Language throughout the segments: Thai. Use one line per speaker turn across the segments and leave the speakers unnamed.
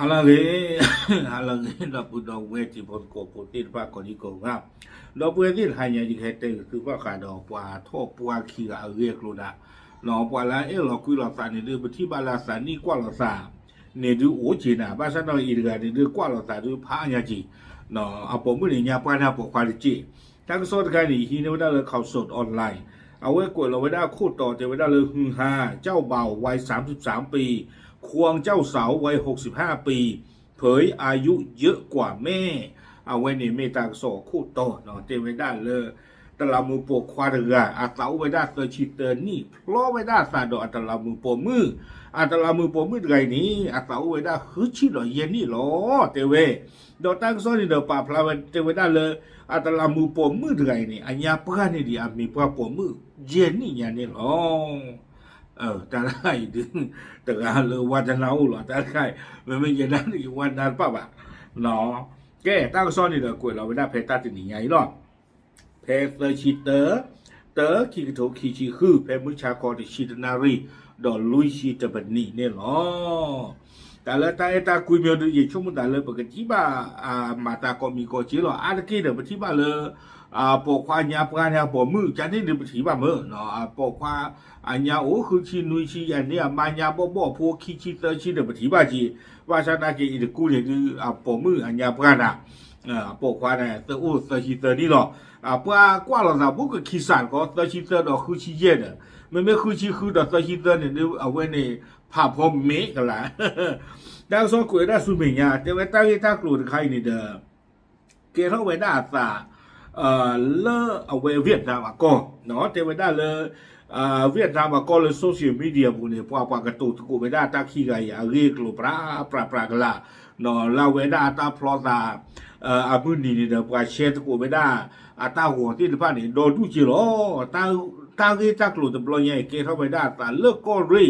Alage, alage, la puta weti por copo, tir pa conico gap. Lo puede ir hanya di kete, tu pa kado, pa to pa kira age kluda. Lo pa la e lo kui lo sa ni de beti ba la sa ni kwa lo sa. Ne du o chi na, ba sa no i ga ni de kwa lo sa du pa nya chi. No, a po mu ni nya pa na po kwa li chi. ทั้งโซดกันนี่ฮีเนวดาเลยข่าวสดออนไลน์เอาไว้กดเราไว้ได้คู่ต่อเจไว้ได้เลยฮือฮาเจ้าเบาวัย33 ปีควงเจ้าสาววัย65 ปีเผยอายุเยอะกว่าแม่เอาไว้นี่เมตาโซคู่ต่อเนาะเจไว้ได้เลยตะลามือปกควาเรืออาเสาไว้ได้เตอชิเตอร์นี่เพราะไว้ได้สาดออัตลามือปมืออัตลามือปมือไรนี้อาเสาไว้ได้ฮึชิดอเย็นนี่หรอเจเวดอตั้งโซนี่เดอป่าพลาวันเจไว้ได้เลยอาตลามือปมือไรนี่อันยาปรานี่ดิอามีปราปมือเย็นนี่ยานี่หรอแต่ได้ดึงแต่การเลยว่าจะเล่าหรอแต่ได้ไม่เย็นนั้นอีกวันนั้นป่ะบ่ะเนาะแกตั้งโซนี่เดอกวยเราไว้ได้เพตาตินี่ไงหรอเพเตอร์ชิเตอร์เตอร์คิกโตคิชิคือเพมุชาคอติชิตนารีดอลุยชิตบันนี่เนี่ยหรอแต่ละตาคุยเมียดูยิ่งชั่วโมงแต่ละปกติบ้ามาตาก็มีก็จีหรออาตะกี้เดี๋ยวปฏิบัติเลยปกความยาปราเนี่ยปมือจันนี่เดี๋ยวปฏิบัติมือเนาะปกความอันยาโอ้คือชินุยชิอันนี้มายาบ่พวกคิชิเตอร์ชิเดี๋ยวปฏิบัติจีว่าชนะกี่อีกกูเนี่ยคือปมืออันยาปราน่ะปกความเนี่ยตัวอู้ตัวชิเตอร์นี่หรอปรากว่าเราบุกขี้สันก็ตัวชิเตอร์ดอกคือชิเย็นไม่คือชิคือดอกตัวชิเตอร์เนี่ยเอาไว้ในภาพพอมเมฆกันละดังสองคุยได้สุเมียแต่ว่าตั้งที่ถ้ากลุ่มใครนี่เด้อเกี่ยวกับเวลาซาเลอเอาไว้เวียดนามก็เนาะแต่ว่าได้เลยเวียดนามก็เลยโซเชียลมีเดียพวกนี้พวกกระตุ้นกูไม่ได้ตั้งขี้ไก่เรียกลูปลากันละเนาะเราเวลาตั้งพลอตาอาบุญนี่เด้อพวกเชตกูไม่ได้ตั้งหัวที่ที่บ้านนี่โดนดูจิโร่ตั้งที่ตั้งกลุ่มตะบลอยใหญ่เกี่ยวกับเวลาแต่เลิกก็รี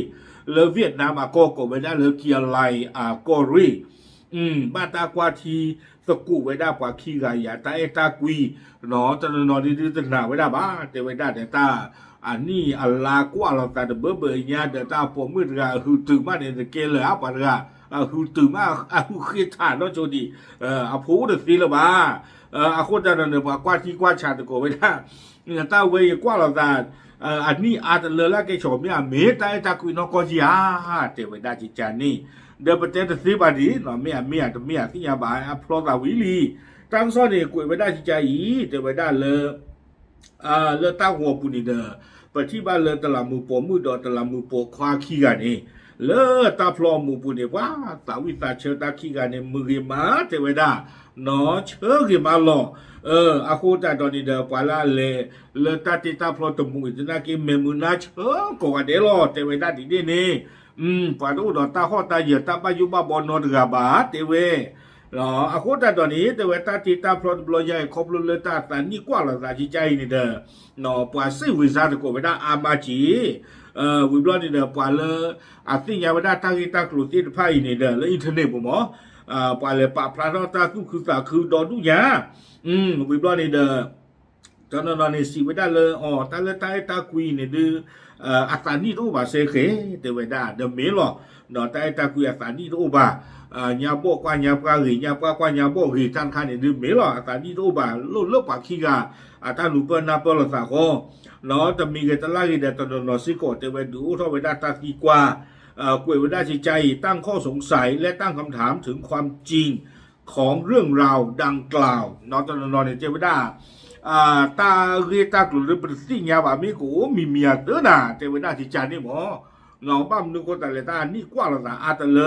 เลยเวียดนามก็ไม่ได้เลยเกียร์ไลก็รีบ้านตากว่าทีสกุไว้ได้กว่าขี้ไก่ยาตาตากุยเนาะตอนนอนดีๆตนาไว้ได้บ้าแต่ไว้ได้แต่ตาอันนี้อัลลาก็เราแต่เบอร์เนี่ยเดี๋ยวตาผมมืดกะคือตื่นมาเนี่ยเกลือปะกะคือตื่นมาคือขี้ถ่านแล้วโจดีพูดสิละบ้าคนจะเนี่ยกว่าที่กว่าชาติก็ไว้ได้เนี่ยตาเว้ยกว่าเราแต่อันนี้อาจจะเลอละแกชอบเนี่ยเมตตาคุยนกจีเทวดาจิจานี่เดี๋ยวประเทศสิบาดีเนาะเมียที่ยาบายพลอตาวิลีตั้งซ้อนเนี่ยคุยไปได้จิจาอีเทวดาเลอตาหัวปุนิเดอปฏิบัติเลอตะลามือปอมือดอตะลามือปอควาขี้กันนี่เลอตาพลอมือปุนิว่าสาวิตาเชตาขี้กันเนี่ยมือมาเทวดาเนาะเชื่อกี่มาหล่ออาคูตาตอนนี้เดอปาลาเลตาติตาพลอตมุยจะน่ากินเมมุนาเชื่อกว่าเดลอเทวดาดีนี่ปาดูดอตาข้อตาเหยียดตาปายุบาบอนนกาบาเทเวเนาะอาคูตาตอนนี้เทวตาติตาพลอตบลอยใหญ่ครบเลตาตานี่กว่าละตาจิใจนี่เดอเนาะปาซิวิซาตโกเวดาอามาจีวิบลอนี่เดอปาเลอาติยาเวดาตากิตากลุติไพ่นี่เดอแล้วอินเทอร์เน็ตบ่หมอปาเลปาพระราตาตุคือสาคือดอดุยาวิบลอนี่เดอตอนนั้นนี่สิเวดาเลยตาเลตาคุยนี่เดออาสานี่รู้บาเซเคเทวดาเดเมลเนาะตาคุยอาสานี่รู้บาญาโบกว่าญาปรารีญาปรากว่าญาโบรีท่านคันนี่เดเมลอาสานี่รู้บาโลปาคีกาตาลูเปนาเปลสาโคเนาะจะมีเกตลารีเดตอนนอสิโกเทวดูทเวดาตากีกว่ากุยเวดาจิใจตั้งข้อสงสัยและตั้งคำถามถึงความจริงของเรื่องราวดังกล่าวเนาะตอนนอนเนี่ยเทวดาตาเรียตากลุ่มปริสิญญาบามิโกมีเมียเด้อน่ะเทวดาจิจานี่หมอเนาะบ้ามนึกว่าแต่ละตานี่กว่าละตาอาตะเล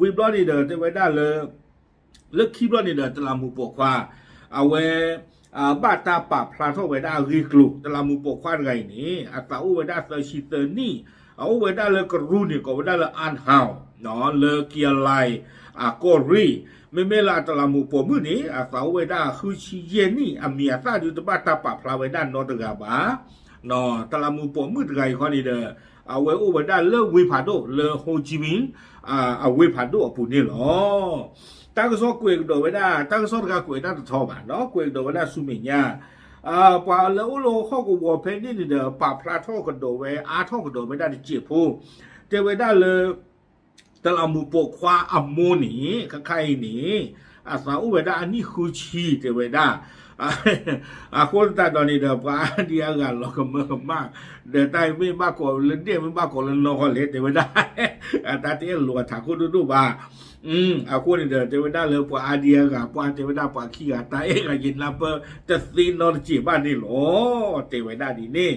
วิบลอนี่เด้อเทวดาเลยเลิกคิบลอนี่เด้อตะลามุปกว่าเอาไว้บ้าตาปะพลาโทเวดารีกลุตะลามุปกว่าไงนี่อัตตาอุเวดาเซชิเตอร์นี่เอาเวดาเลยกรูนี่ก็เวดาเลยอันฮาวเนาะเลยเกียร์ไลก็รีไม่ลาตะลามุปมือนี่สาวเวดาคือชีเยนี่เมียซาดูตบ้าตาปะพลาเวดานอตกาบาเนาะตะลามุปมือไงคนนี้เด้อเอาไว้อุเวดาเลวิพาโดเลโฮจิมินเอาวิพาโดปุ่นนี่หรอตั้งก็ซอกกุยโดเวดาตั้งก็ซอกกากุยน่าจะทอมาเนาะกุยโดเวดาสุเมียปาแล้วโลข้อกูวอเพนนี่เด้อปะพลาท่อกันโดเวอาท่อกันโดเวดาที่เจียพูเจเวดาเลยต ตละมูปกควาอัมโมนี่ใครนี่อาสาอุเวดาอันนี้คือชีเตเวดาคนตาตอนนี้เดี๋ยวป้าเดียกันเราก็เมื่อมากเดี๋ยวตายไม่บ้าก่อนเล่นเดียไม่บ้าก่อนเล่นนอนเล่นเตเวดาตาเตี้ยหลวงถาคนดูบ้าคนเดี๋ยวเทวดาเลยปอาเดียกับปาเทวดาปาขี้กาตาเองกินลาเปอร์จะซีนอนจีบ้านนี่หรอเทวดาดีนี่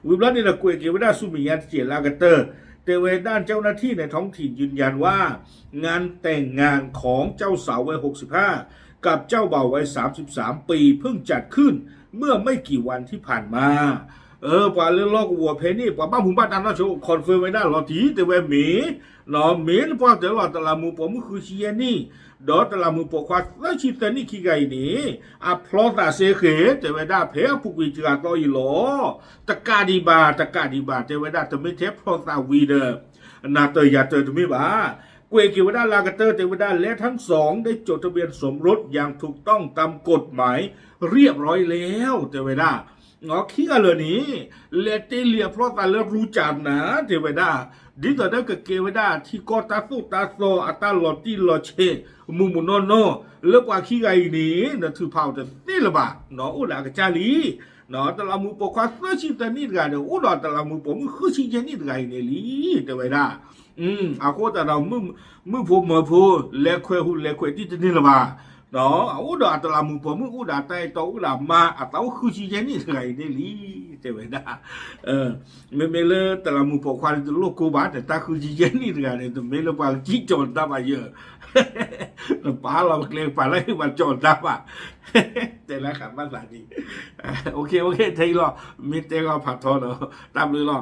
วิบลันนี่ละกุยเทวดาสุมิยันเจียลากเตอร์เทวดาเจ้าหน้าที่ในท้องถิ่นยืนยันว่างานแต่งงานของเจ้าสาววัย65กับเจ้าบ่าววัย33ปีเพิ่งจัดขึ้นเมื่อไม่กี่วันที่ผ่านมาปาเรื่องลอกวัวเพนี่ปาบ้าหุ่นบ้านนั้นนะโชว์คอนเฟิร์มไว้ได้หรอทีแต่ว่าหมีเนาะหมีพอเดี๋ยวหลอดตะลามูปมือคือเชียนี่ดอตะลามูปควาแล้วชีตนี่ขี้ไก่นี่พลอตาเซเคแต่ว่าได้เพอผู้วิจารณ์ต่ออีหลอตะกาดีบาแต่ว่าได้แต่ไม่เทปพลอตาวีเดอร์นาเตยาเตอร์ถูกไหมบ้าเกวกิวดาลากาเตอร์เทวดาและทั้งสองได้จดทะเบียนสมรสอย่างถูกต้องตามกฎหมายเรียบร้อยแล้วเทวดาขี้กันเลยนี่เลตเลียเพราะตาเลือรู้จักนะเทวดาดิตอนนั้นก็เกวดาที่กอตาสุตาโซอัตาลอติลอเชมุนโนแล้วกว่าขี้ไก่นี่นั่นถือเผาแต่นี่ละบ่าอุลากจารีตละมูปควาสชิตนี่กันเดี๋ยวอุดตละมูปมือคือชิเจนี่กันเนี่ยลีเทวดาโคตรเรามือผมพูเล็กคุยที่จะนี่ละบ่าอุดตละมูปมืออุดแต่ตัวอุดมาตัวคือชิเจนี่กันเนี่ยลีเทวดาไม่เลยตละมูปควาโลกกูบ้าแต่ตาคือชิเจนี่กันเนี่ยตัวไม่เลยว่าจีจอนตาไปเยอะป้าเราเกลียดป้าเลยมาจอนตาป่ะแต่ละคำภาษาดีโอเคไทยหรอมิเตก็ผัดทอดตามเลยหรอ